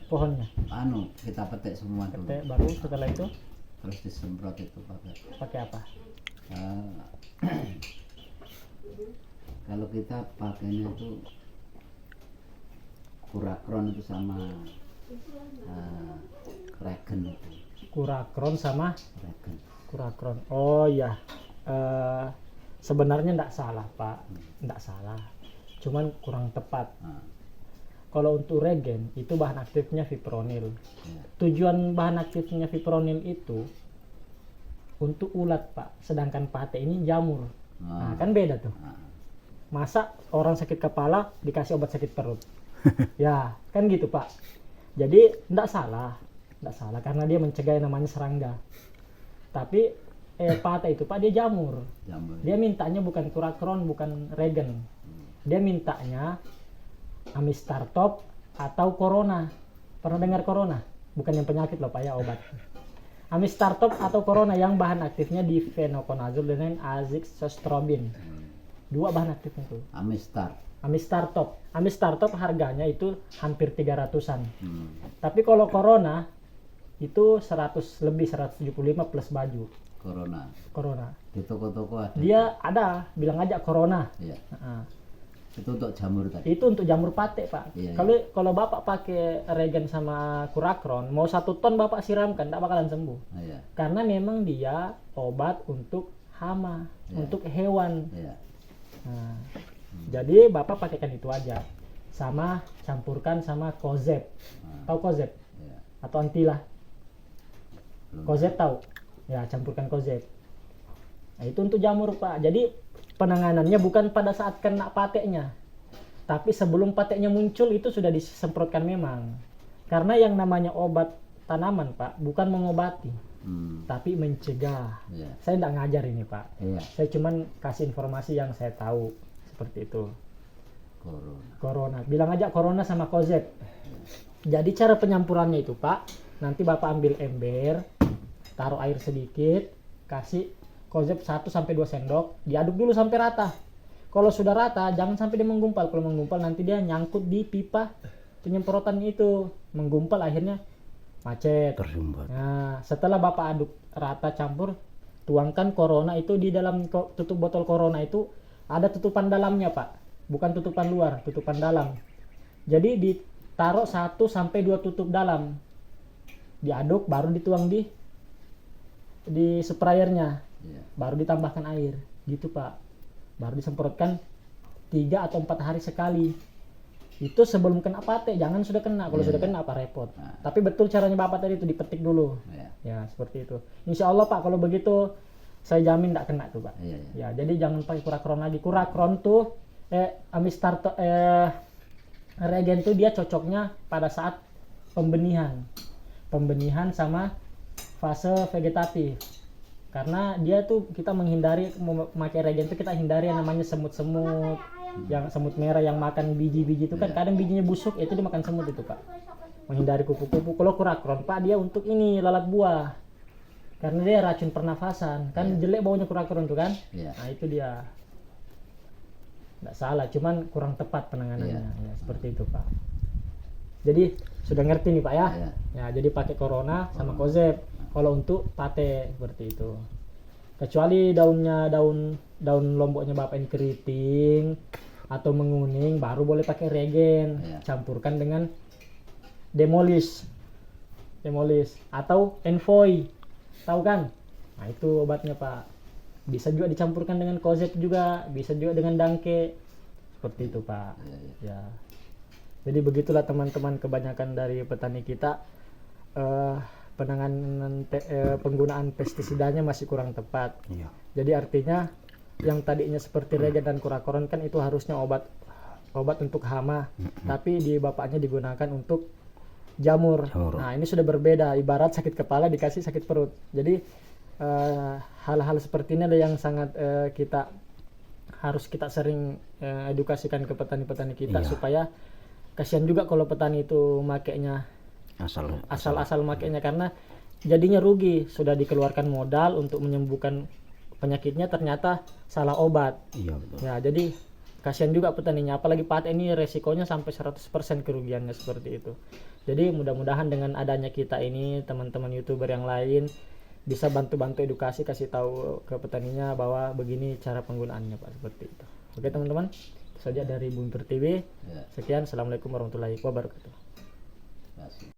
pohonnya? Kita petik semua dulu. Petik, baru setelah itu Terus disemprot itu pakai apa? eh, kalau kita pakainya itu kurakron itu sama regen itu. Kurakron sama Regen. kurakron. Oh iya. Sebenarnya enggak salah, Pak. Enggak salah. Cuman kurang tepat. Kalau untuk regen itu bahan aktifnya fipronil. Tujuan bahan aktifnya fipronil itu untuk ulat, Pak. Sedangkan pate ini jamur. Nah, kan beda tuh. Masa orang sakit kepala dikasih obat sakit perut? Ya, kan gitu, Pak. Jadi enggak salah karena dia mencegah yang namanya serangga. Tapi pate itu, Pak, dia jamur. Dia mintanya bukan kurakron, bukan regen. Dia mintanya Amistartop atau Corona. Pernah dengar Corona? Bukan yang penyakit loh, Pak, ya, obat. Amistartop atau Corona yang bahan aktifnya difenoconazole dengan azoxystrobin. Dua bahan aktifnya itu. Amistartop harganya itu hampir 300-an. Tapi kalau Corona itu 100 lebih, 175 plus baju. Corona. Di toko-toko ada. Dia ada, bilang aja Corona. Iya. Itu untuk jamur tadi. Itu untuk jamur pate, Pak. Iya, Kalau Bapak pakai regen sama kurakron, mau 1 ton Bapak siramkan, tidak bakalan sembuh. Iya. Karena memang dia obat untuk hama, untuk hewan. Iya. Nah, jadi Bapak pakaikan itu aja. Sama campurkan sama kozep. Tahu kozep? Iya. Atau antilah? Kozep tahu? Ya, campurkan kozep. Nah, itu untuk jamur, Pak. Jadi penanganannya bukan pada saat kena pateknya, tapi sebelum pateknya muncul itu sudah disemprotkan memang. Karena yang namanya obat tanaman, Pak, bukan mengobati, tapi mencegah. Saya tidak ngajar ini, Pak. Saya cuman kasih informasi yang saya tahu, seperti itu. Corona. Bilang aja Corona sama kozep. Jadi cara penyampurannya itu, Pak, nanti Bapak ambil ember, taruh air sedikit, kasih kozep 1-2 sendok, diaduk dulu sampai rata. Kalau sudah rata, jangan sampai dia menggumpal. Kalau menggumpal nanti dia nyangkut di pipa penyemprotan itu, menggumpal akhirnya macet. Tersumbat. Nah, setelah Bapak aduk rata campur, tuangkan Corona itu di dalam tutup botol Corona itu ada tutupan dalamnya, Pak. Bukan tutupan luar, tutupan dalam. Jadi ditaruh 1-2 tutup dalam. Diaduk baru dituang di sprayernya. Baru ditambahkan air, gitu, Pak. Baru disemprotkan 3 atau 4 hari sekali. Itu sebelum kena pate, jangan sudah kena. Kalau sudah kena apa repot. Tapi betul caranya Bapak tadi itu dipetik dulu. Ya, seperti itu. Insya Allah, Pak, kalau begitu saya jamin tidak kena tuh, Pak. Ya, jadi jangan pakai kurakron lagi. Kurakron tuh Amistartop regen tuh dia cocoknya pada saat pembenihan sama fase vegetatif. Karena dia tuh kita menghindari memakai regen itu, kita hindari yang namanya semut-semut, yang semut merah yang makan biji-biji itu kan kadang bijinya busuk, itu dimakan semut itu, Pak. Menghindari kupu-kupu. Kalau kurakron, Pak, dia untuk ini lalat buah. Karena dia racun pernafasan. Kan jelek baunya kurakron tuh kan? Nah, itu dia. Nggak salah, cuman kurang tepat penanganannya. Ya, seperti itu, Pak. Jadi sudah ngerti nih, Pak, ya? Ya, jadi pakai Corona sama kozep. Kalau untuk pate seperti itu. Kecuali daun lomboknya Bapak ini keriting atau menguning, baru boleh pakai regen. Campurkan dengan demolis atau envoy. Tahu kan? Nah, itu obatnya, Pak. Bisa juga dicampurkan dengan kozep juga, bisa juga dengan dangke. Seperti itu, Pak. Ya. Jadi begitulah teman-teman, kebanyakan dari petani kita penanganan penggunaan pestisidanya masih kurang tepat. Jadi artinya yang tadinya seperti regen dan kurakron kan itu harusnya obat untuk hama, tapi di Bapaknya digunakan untuk jamur. Nah, ini sudah berbeda, ibarat sakit kepala dikasih sakit perut. Jadi hal-hal seperti ini yang sangat harus kita sering edukasikan ke petani-petani kita, supaya kasihan juga kalau petani itu makainya asal-asal makainya, karena jadinya rugi. Sudah dikeluarkan modal untuk menyembuhkan penyakitnya, ternyata salah obat. Betul. Ya, jadi kasihan juga petaninya, apalagi pate ini resikonya sampai 100% kerugiannya seperti itu. Jadi mudah-mudahan dengan adanya kita ini, teman-teman YouTuber yang lain bisa bantu-bantu edukasi, kasih tahu ke petaninya bahwa begini cara penggunaannya Pak, seperti itu. Oke teman-teman, itu saja dari Bumi Pertiwi. Ya. Sekian, assalamualaikum warahmatullahi wabarakatuh. Terima kasih.